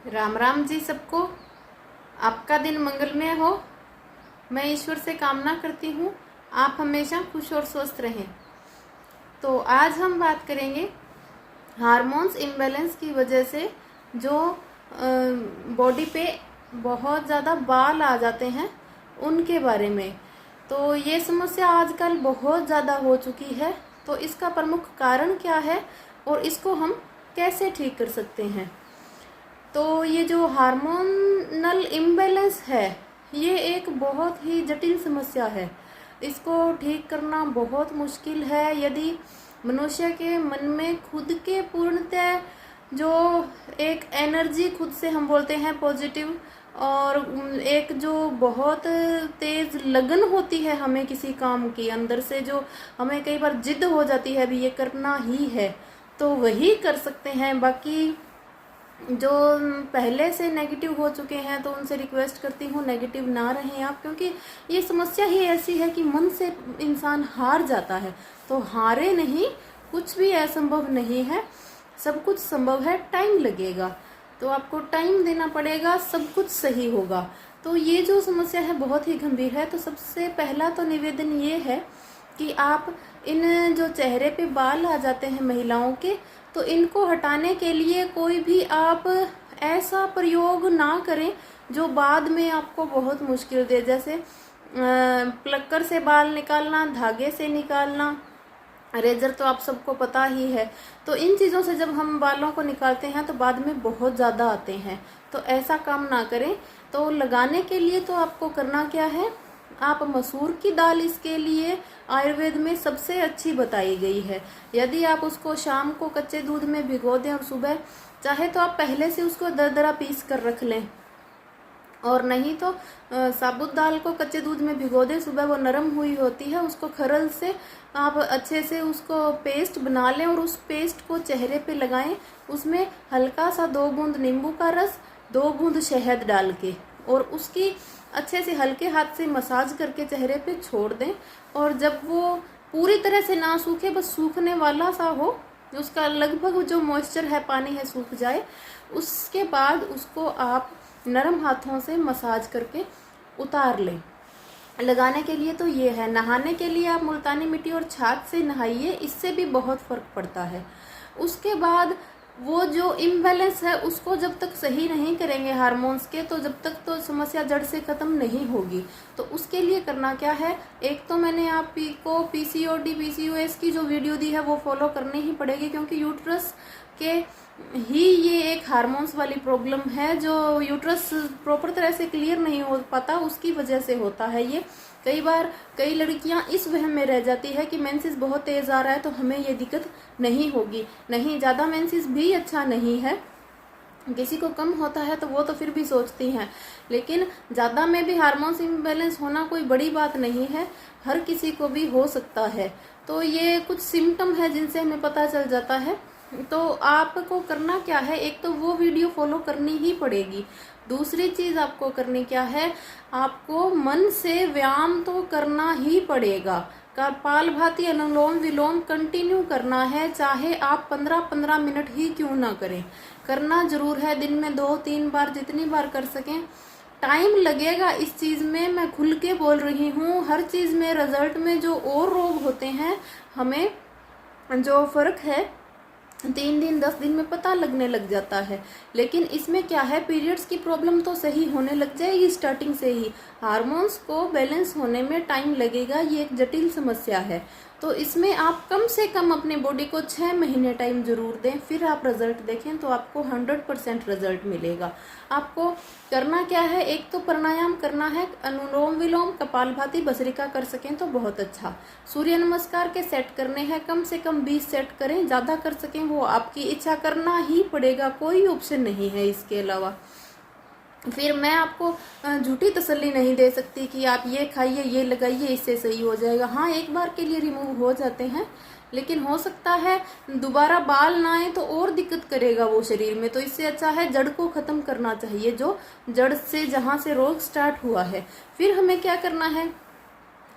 राम राम जी सबको। आपका दिन मंगलमय हो। मैं ईश्वर से कामना करती हूँ आप हमेशा खुश और स्वस्थ रहें। तो आज हम बात करेंगे हार्मोन्स इम्बैलेंस की वजह से जो बॉडी पे बहुत ज़्यादा बाल आ जाते हैं उनके बारे में। तो ये समस्या आजकल बहुत ज़्यादा हो चुकी है। तो इसका प्रमुख कारण क्या है और इसको हम कैसे ठीक कर सकते हैं। तो ये जो हार्मोनल इम्बैलेंस है ये एक बहुत ही जटिल समस्या है। इसको ठीक करना बहुत मुश्किल है। यदि मनुष्य के मन में खुद के पूर्णतः जो एक एनर्जी खुद से हम बोलते हैं पॉजिटिव, और एक जो बहुत तेज लगन होती है हमें किसी काम की, अंदर से जो हमें कई बार जिद हो जाती है अभी ये करना ही है, तो वही कर सकते हैं। बाकी जो पहले से नेगेटिव हो चुके हैं तो उनसे रिक्वेस्ट करती हूँ नेगेटिव ना रहें आप, क्योंकि ये समस्या ही ऐसी है कि मन से इंसान हार जाता है। तो हारे नहीं, कुछ भी असंभव नहीं है, सब कुछ संभव है। टाइम लगेगा तो आपको टाइम देना पड़ेगा, सब कुछ सही होगा। तो ये जो समस्या है बहुत ही गंभीर है। तो सबसे पहला तो निवेदन ये है कि आप इन जो चेहरे पे बाल आ जाते हैं महिलाओं के, तो इनको हटाने के लिए कोई भी आप ऐसा प्रयोग ना करें जो बाद में आपको बहुत मुश्किल दे। जैसे प्लक्कर से बाल निकालना, धागे से निकालना, रेजर तो आप सबको पता ही है। तो इन चीज़ों से जब हम बालों को निकालते हैं तो बाद में बहुत ज़्यादा आते हैं, तो ऐसा काम ना करें। तो लगाने के लिए तो आपको करना क्या है, आप मसूर की दाल इसके लिए आयुर्वेद में सबसे अच्छी बताई गई है। यदि आप उसको शाम को कच्चे दूध में भिगो दें और सुबह चाहे तो आप पहले से उसको दरदरा पीस कर रख लें, और नहीं तो साबुत दाल को कच्चे दूध में भिगो दें, सुबह वो नरम हुई होती है, उसको खरल से आप अच्छे से उसको पेस्ट बना लें और उस पेस्ट को चेहरे पे लगाएं। उसमें हल्का सा 2 बूंद नींबू का रस, 2 बूंद शहद डाल के, और उसकी अच्छे से हल्के हाथ से मसाज करके चेहरे पे छोड़ दें। और जब वो पूरी तरह से ना सूखे, बस सूखने वाला सा हो, उसका लगभग जो मॉइस्चर है, पानी है, सूख जाए, उसके बाद उसको आप नरम हाथों से मसाज करके उतार लें। लगाने के लिए तो ये है। नहाने के लिए आप मुल्तानी मिट्टी और छाछ से नहाइए, इससे भी बहुत फर्क पड़ता है। उसके बाद वो जो इम्बैलेंस है उसको जब तक सही नहीं करेंगे हार्मोन्स के, तो जब तक तो समस्या जड़ से खत्म नहीं होगी। तो उसके लिए करना क्या है, एक तो मैंने आपको पीसीओडी पीसीओएस की जो वीडियो दी है वो फॉलो करनी ही पड़ेगी, क्योंकि यूट्रस के ही ये एक हार्मोन्स वाली प्रॉब्लम है। जो यूट्रस प्रॉपर तरह से क्लियर नहीं हो पाता उसकी वजह से होता है ये। कई बार कई लड़कियां इस वहम में रह जाती है कि मेंसेस बहुत तेज आ रहा है तो हमें ये दिक्कत नहीं होगी। नहीं, ज़्यादा मेंसेस भी अच्छा नहीं है। किसी को कम होता है तो वो तो फिर भी सोचती हैं, लेकिन ज़्यादा में भी हार्मोन्स इम्बैलेंस होना कोई बड़ी बात नहीं है, हर किसी को भी हो सकता है। तो ये कुछ सिम्टम है जिनसे हमें पता चल जाता है। तो आपको करना क्या है, एक तो वो वीडियो फॉलो करनी ही पड़ेगी। दूसरी चीज आपको करनी क्या है, आपको मन से व्यायाम तो करना ही पड़ेगा। कपालभाति, अनुलोम विलोम कंटिन्यू करना है, चाहे आप 15-15 मिनट ही क्यों ना करें, करना जरूर है। दिन में 2-3 बार, जितनी बार कर सकें। टाइम लगेगा इस चीज में, मैं खुल के बोल रही हूँ। हर चीज में रिजल्ट में जो और रोग होते हैं, हमें जो फर्क है 3 दिन 10 दिन में पता लगने लग जाता है। लेकिन इसमें क्या है, पीरियड्स की प्रॉब्लम तो सही होने लग जाएगी स्टार्टिंग से ही। हार्मोन्स को बैलेंस होने में टाइम लगेगा, ये एक जटिल समस्या है। तो इसमें आप कम से कम अपने बॉडी को 6 महीने टाइम जरूर दें, फिर आप रिजल्ट देखें तो आपको 100% रिजल्ट मिलेगा। आपको करना क्या है, एक तो प्राणायाम करना है, अनुलोम विलोम, कपालभाति, भस्त्रिका कर सकें तो बहुत अच्छा। सूर्य नमस्कार के सेट करने हैं, कम से कम 20 सेट करें, ज़्यादा कर सकें वो आपकी इच्छा, करना ही पड़ेगा, कोई ऑप्शन नहीं है इसके अलावा। फिर मैं आपको झूठी तसल्ली नहीं दे सकती कि आप ये खाइए, ये लगाइए, इससे सही हो जाएगा। हाँ, एक बार के लिए रिमूव हो जाते हैं, लेकिन हो सकता है दोबारा बाल ना आए तो और दिक्कत करेगा वो शरीर में। तो इससे अच्छा है जड़ को खत्म करना चाहिए, जो जड़ से जहाँ से रोग स्टार्ट हुआ है। फिर हमें क्या करना है,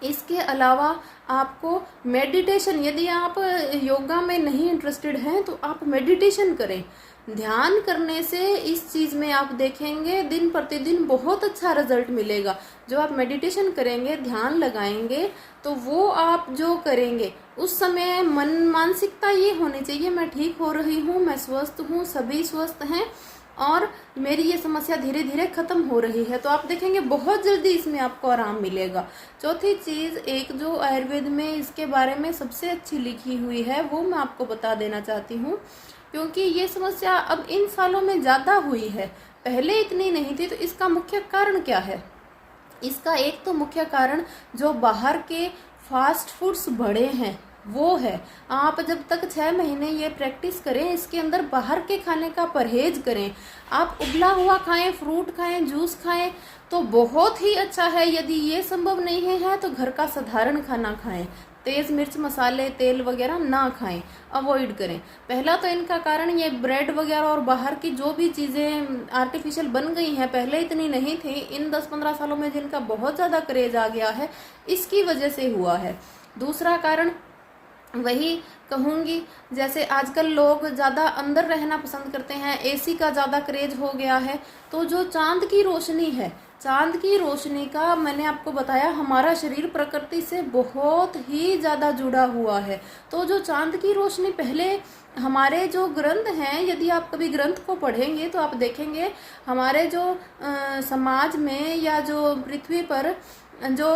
इसके अलावा आपको मेडिटेशन, यदि आप योगा में नहीं इंटरेस्टेड हैं तो आप मेडिटेशन करें। ध्यान करने से इस चीज़ में आप देखेंगे दिन प्रतिदिन बहुत अच्छा रिजल्ट मिलेगा। जो आप मेडिटेशन करेंगे, ध्यान लगाएंगे, तो वो आप जो करेंगे उस समय मानसिकता ये होनी चाहिए, मैं ठीक हो रही हूँ, मैं स्वस्थ हूँ, सभी स्वस्थ हैं और मेरी ये समस्या धीरे धीरे खत्म हो रही है। तो आप देखेंगे बहुत जल्दी इसमें आपको आराम मिलेगा। चौथी चीज़, एक जो आयुर्वेद में इसके बारे में सबसे अच्छी लिखी हुई है वो मैं आपको बता देना चाहती हूँ, क्योंकि ये समस्या अब इन सालों में ज़्यादा हुई है, पहले इतनी नहीं थी। तो इसका मुख्य कारण क्या है? इसका एक तो मुख्य कारण जो बाहर के फास्ट फूड्स बढ़े हैं वो है। आप जब तक 6 महीने ये प्रैक्टिस करें, इसके अंदर बाहर के खाने का परहेज करें, आप उबला हुआ खाएं, फ्रूट खाएं, जूस खाएं, तो बहुत ही अच्छा है। यदि ये संभव नहीं है तो घर का साधारण खाना खाएं, तेज मिर्च मसाले तेल वगैरह ना खाएं, अवॉइड करें। पहला तो इनका कारण ये ब्रेड वगैरह और बाहर की जो भी चीज़ें आर्टिफिशियल बन गई हैं, पहले इतनी नहीं थी, इन 10-15 सालों में जिनका बहुत ज़्यादा क्रेज आ गया है, इसकी वजह से हुआ है। दूसरा कारण वही कहूँगी, जैसे आजकल लोग ज़्यादा अंदर रहना पसंद करते हैं, एसी का ज़्यादा क्रेज हो गया है। तो जो चांद की रोशनी है, चांद की रोशनी का मैंने आपको बताया हमारा शरीर प्रकृति से बहुत ही ज़्यादा जुड़ा हुआ है। तो जो चांद की रोशनी, पहले हमारे जो ग्रंथ हैं, यदि आप कभी ग्रंथ को पढ़ेंगे तो आप देखेंगे हमारे जो समाज में या जो पृथ्वी पर जो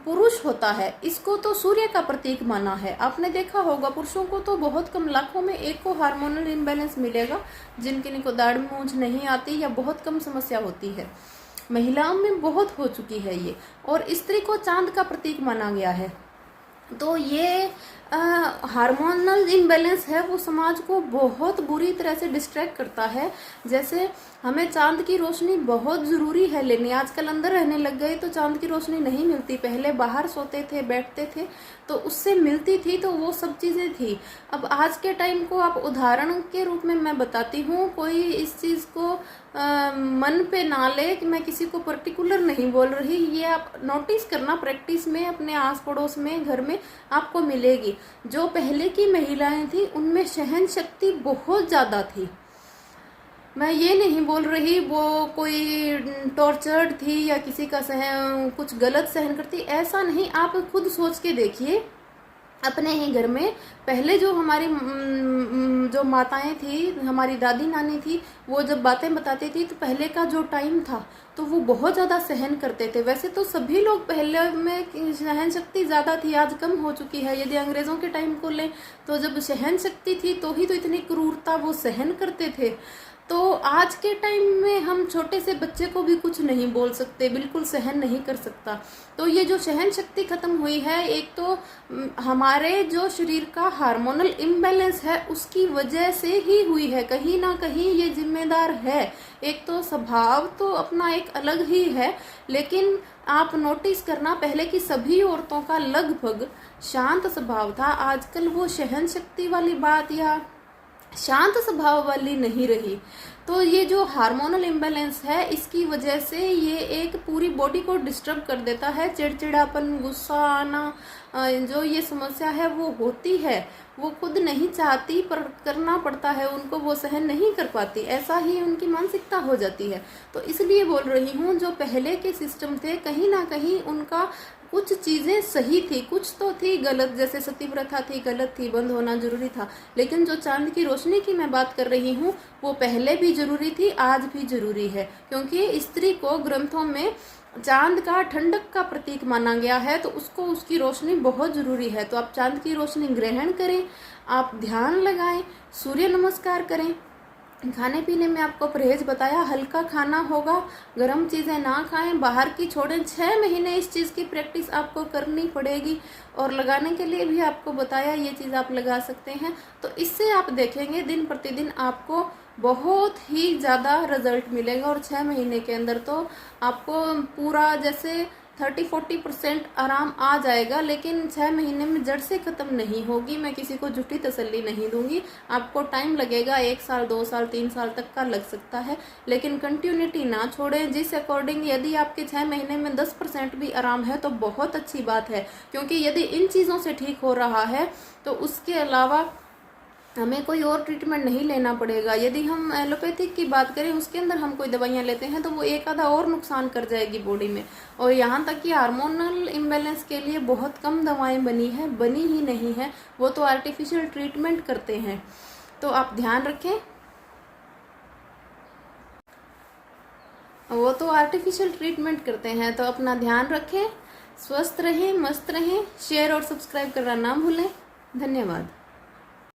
पुरुष होता है, इसको तो सूर्य का प्रतीक माना है। आपने देखा होगा पुरुषों को तो बहुत कम, लाखों में एक को हार्मोनल इम्बैलेंस मिलेगा, जिनको दाढ़ मूंछ नहीं आती या बहुत कम समस्या होती है। महिलाओं में बहुत हो चुकी है ये, और स्त्री को चांद का प्रतीक माना गया है। तो ये हार्मोनल इम्बैलेंस है, वो समाज को बहुत बुरी तरह से डिस्ट्रैक्ट करता है। जैसे हमें चांद की रोशनी बहुत ज़रूरी है लेनी, आजकल अंदर रहने लग गए तो चांद की रोशनी नहीं मिलती। पहले बाहर सोते थे, बैठते थे तो उससे मिलती थी, तो वो सब चीज़ें थी। अब आज के टाइम को आप उदाहरण के रूप में मैं बताती हूँ, कोई इस चीज़ को मन पे ना ले कि मैं किसी को पर्टिकुलर नहीं बोल रही, ये आप नोटिस करना, प्रैक्टिस में अपने आस पड़ोस में, घर में आपको मिलेगी। जो पहले की महिलाएं थी उनमें सहन शक्ति बहुत ज़्यादा थी। मैं ये नहीं बोल रही वो कोई टॉर्चर्ड थी या किसी का कुछ गलत सहन करती, ऐसा नहीं। आप खुद सोच के देखिए अपने ही घर में, पहले जो हमारी जो माताएं थी, हमारी दादी नानी थी, वो जब बातें बताती थी तो पहले का जो टाइम था तो वो बहुत ज़्यादा सहन करते थे। वैसे तो सभी लोग पहले में सहन शक्ति ज़्यादा थी, आज कम हो चुकी है। यदि अंग्रेज़ों के टाइम को लें तो जब सहन शक्ति थी तो ही तो इतनी क्रूरता वो सहन करते थे। तो आज के टाइम में हम छोटे से बच्चे को भी कुछ नहीं बोल सकते, बिल्कुल सहन नहीं कर सकता। तो ये जो सहन शक्ति खत्म हुई है, एक तो हमारे जो शरीर का हार्मोनल इम्बैलेंस है उसकी वजह से ही हुई है, कहीं ना कहीं ये जिम्मेदार है। एक तो स्वभाव तो अपना एक अलग ही है, लेकिन आप नोटिस करना, पहले की सभी औरतों का लगभग शांत स्वभाव था। आजकल वो सहन शक्ति वाली बात या शांत स्वभाव वाली नहीं रही। तो ये जो हार्मोनल इम्बैलेंस है, इसकी वजह से ये एक पूरी बॉडी को डिस्टर्ब कर देता है। चिड़चिड़ापन, गुस्सा आना, जो ये समस्या है वो होती है, वो खुद नहीं चाहती पर करना पड़ता है उनको, वो सहन नहीं कर पाती, ऐसा ही उनकी मानसिकता हो जाती है। तो इसलिए बोल रही हूँ, जो पहले के सिस्टम थे कहीं ना कहीं उनका कुछ चीज़ें सही थी, कुछ तो थी गलत, जैसे सती प्रथा थी, गलत थी, बंद होना जरूरी था। लेकिन जो चांद की रोशनी की मैं बात कर रही हूँ वो पहले भी जरूरी थी, आज भी जरूरी है, क्योंकि स्त्री को ग्रंथों में चांद का ठंडक का प्रतीक माना गया है, तो उसको उसकी रोशनी बहुत जरूरी है। तो आप चांद की रोशनी ग्रहण करें, आप ध्यान लगाएं, सूर्य नमस्कार करें। खाने पीने में आपको परहेज बताया, हल्का खाना होगा, गर्म चीज़ें ना खाएं, बाहर की छोड़ें। 6 महीने इस चीज़ की प्रैक्टिस आपको करनी पड़ेगी, और लगाने के लिए भी आपको बताया ये चीज़ आप लगा सकते हैं। तो इससे आप देखेंगे दिन प्रतिदिन आपको बहुत ही ज़्यादा रिजल्ट मिलेगा, और 6 महीने के अंदर तो आपको पूरा जैसे 30-40% आराम आ जाएगा। लेकिन 6 महीने में जड़ से ख़त्म नहीं होगी, मैं किसी को झूठी तसल्ली नहीं दूंगी। आपको टाइम लगेगा, 1 साल 2 साल 3 साल तक का लग सकता है, लेकिन कंटिन्यूटी ना छोड़ें। जिस अकॉर्डिंग यदि आपके 6 महीने में 10% भी आराम है तो बहुत अच्छी बात है, क्योंकि यदि इन चीज़ों से ठीक हो रहा है तो उसके अलावा हमें कोई और ट्रीटमेंट नहीं लेना पड़ेगा। यदि हम एलोपैथिक की बात करें, उसके अंदर हम कोई दवाइयाँ लेते हैं तो वो एक आधा और नुकसान कर जाएगी बॉडी में। और यहाँ तक कि हार्मोनल इम्बैलेंस के लिए बहुत कम दवाएं बनी ही नहीं है, वो तो आर्टिफिशियल ट्रीटमेंट करते हैं। तो आप ध्यान रखें, वो तो आर्टिफिशियल ट्रीटमेंट करते हैं। तो अपना ध्यान रखें, स्वस्थ रहें, मस्त रहें। शेयर और सब्सक्राइब करना ना भूलें। धन्यवाद।